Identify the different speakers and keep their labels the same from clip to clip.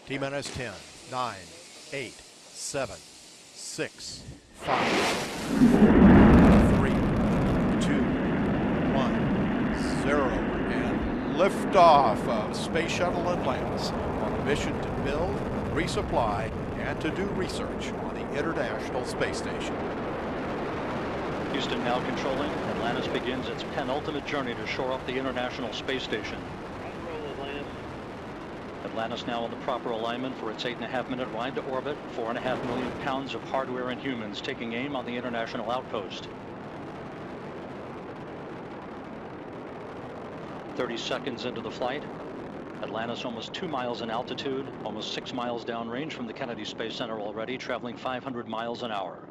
Speaker 1: T-minus 10, 9, 8, 7, 6, 5, 3, 2, 1, 0, and liftoff of Space Shuttle Atlantis on a mission to build, resupply, and to do research on the International Space Station.
Speaker 2: Houston now controlling. Atlantis begins its penultimate journey to shore up the International Space Station. Atlantis now in the proper alignment for its 8.5-minute ride to orbit. 4.5 million pounds of hardware and humans taking aim on the International Outpost. 30 seconds into the flight. Atlantis almost 2 miles in altitude, almost 6 miles downrange from the Kennedy Space Center already, traveling 500 miles an hour.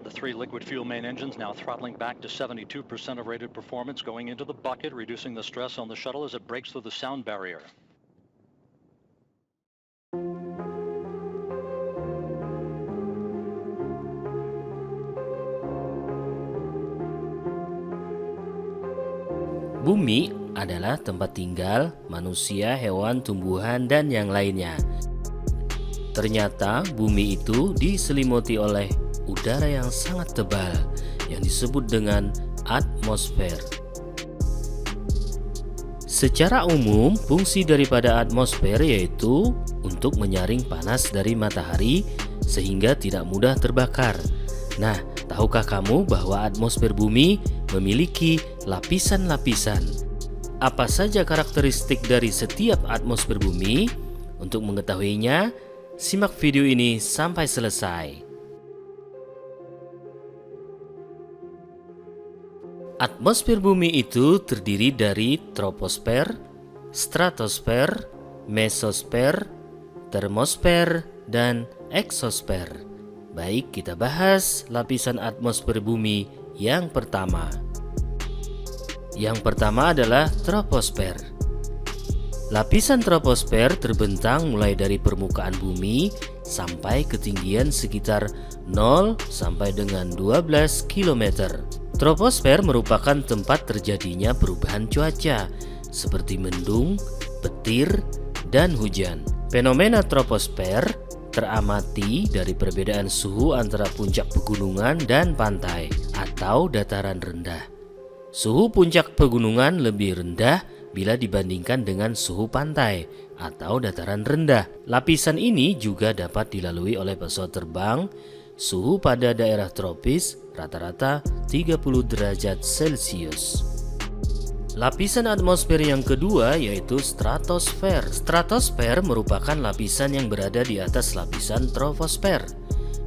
Speaker 2: The 3 liquid fuel main engines now throttling back to 72% of rated performance, going into the bucket, reducing the stress on the shuttle as it breaks through the sound barrier.
Speaker 3: Bumi adalah tempat tinggal manusia, hewan, tumbuhan, dan yang lainnya. Ternyata bumi itu diselimuti oleh udara yang sangat tebal yang disebut dengan atmosfer. Secara umum, fungsi daripada atmosfer yaitu untuk menyaring panas dari matahari sehingga tidak mudah terbakar. Nah, tahukah kamu bahwa atmosfer bumi memiliki lapisan-lapisan? Apa saja karakteristik dari setiap atmosfer bumi? Untuk mengetahuinya, simak video ini sampai selesai. Atmosfer bumi itu terdiri dari troposfer, stratosfer, mesosfer, termosfer, dan eksosfer. Baik, kita bahas lapisan atmosfer bumi yang pertama. Yang pertama adalah troposfer. Lapisan troposfer terbentang mulai dari permukaan bumi sampai ketinggian sekitar 0 sampai dengan 12 km. Troposfer merupakan tempat terjadinya perubahan cuaca seperti mendung, petir, dan hujan. Fenomena troposfer teramati dari perbedaan suhu antara puncak pegunungan dan pantai atau dataran rendah. Suhu puncak pegunungan lebih rendah bila dibandingkan dengan suhu pantai atau dataran rendah. Lapisan ini juga dapat dilalui oleh pesawat terbang. Suhu pada daerah tropis rata-rata 30 derajat Celcius. Lapisan atmosfer yang kedua yaitu stratosfer. Stratosfer merupakan lapisan yang berada di atas lapisan troposfer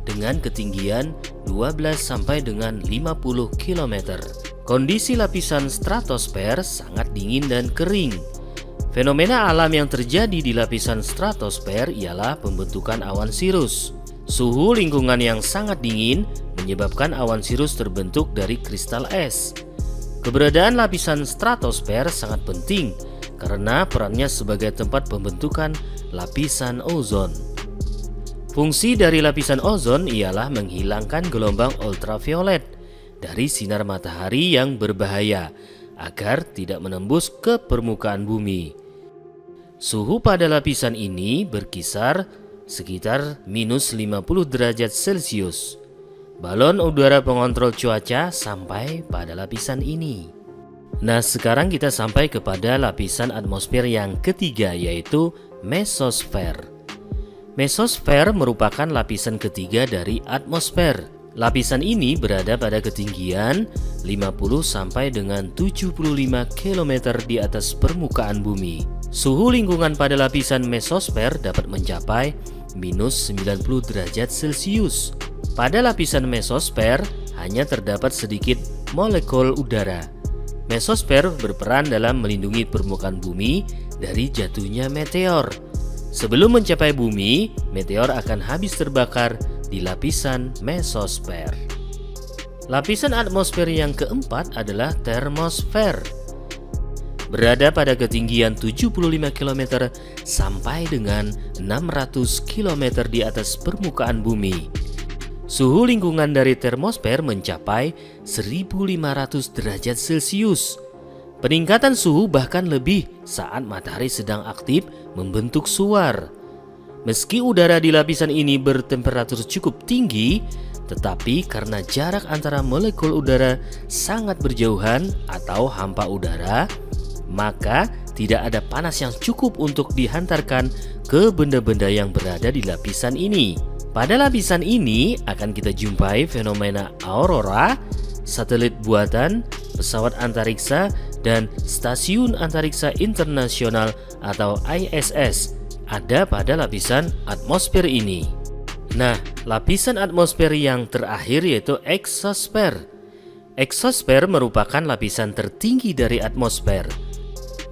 Speaker 3: dengan ketinggian 12 sampai dengan 50 km. Kondisi lapisan stratosfer sangat dingin dan kering. Fenomena alam yang terjadi di lapisan stratosfer ialah pembentukan awan sirus. Suhu lingkungan yang sangat dingin menyebabkan awan sirus terbentuk dari kristal es. Keberadaan lapisan stratosfer sangat penting karena perannya sebagai tempat pembentukan lapisan ozon. Fungsi dari lapisan ozon ialah menghilangkan gelombang ultraviolet dari sinar matahari yang berbahaya agar tidak menembus ke permukaan bumi. Suhu pada lapisan ini berkisar sekitar minus 50 derajat Celcius. Balon udara pengontrol cuaca sampai pada lapisan ini. Nah, sekarang kita sampai kepada lapisan atmosfer yang ketiga yaitu mesosfer. Mesosfer merupakan lapisan ketiga dari atmosfer. Lapisan ini berada pada ketinggian 50 sampai dengan 75 km di atas permukaan bumi. Suhu lingkungan pada lapisan mesosfer dapat mencapai minus 90 derajat Celcius. Pada lapisan mesosfer hanya terdapat sedikit molekul udara. Mesosfer berperan dalam melindungi permukaan bumi dari jatuhnya meteor. Sebelum mencapai bumi, meteor akan habis terbakar di lapisan mesosfer. Lapisan atmosfer yang keempat adalah termosfer. Berada pada ketinggian 75 km sampai dengan 600 km di atas permukaan bumi. Suhu lingkungan dari termosfer mencapai 1500 derajat Celcius. Peningkatan suhu bahkan lebih saat matahari sedang aktif membentuk suar. Meski udara di lapisan ini bertemperatur cukup tinggi, tetapi karena jarak antara molekul udara sangat berjauhan atau hampa udara, maka tidak ada panas yang cukup untuk dihantarkan ke benda-benda yang berada di lapisan ini. Pada lapisan ini akan kita jumpai fenomena aurora, satelit buatan, pesawat antariksa, dan Stasiun Antariksa Internasional atau ISS ada pada lapisan atmosfer ini. Nah, lapisan atmosfer yang terakhir yaitu eksosfer. Eksosfer merupakan lapisan tertinggi dari atmosfer.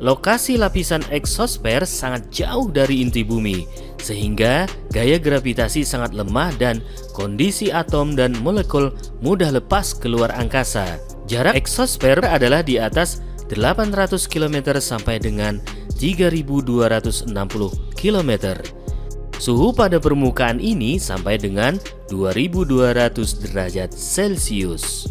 Speaker 3: Lokasi lapisan eksosfer sangat jauh dari inti bumi, sehingga gaya gravitasi sangat lemah dan kondisi atom dan molekul mudah lepas keluar angkasa. Jarak eksosfer adalah di atas 800 km sampai dengan 3.260 km. Suhu pada permukaan ini sampai dengan 2.200 derajat Celcius.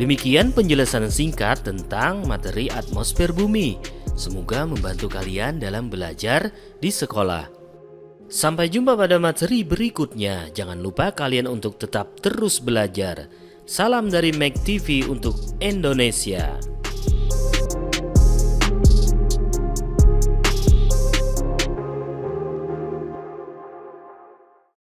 Speaker 3: Demikian penjelasan singkat tentang materi atmosfer bumi. Semoga membantu kalian dalam belajar di sekolah. Sampai jumpa pada materi berikutnya. Jangan lupa kalian untuk tetap terus belajar. Salam dari Mac TV untuk Indonesia.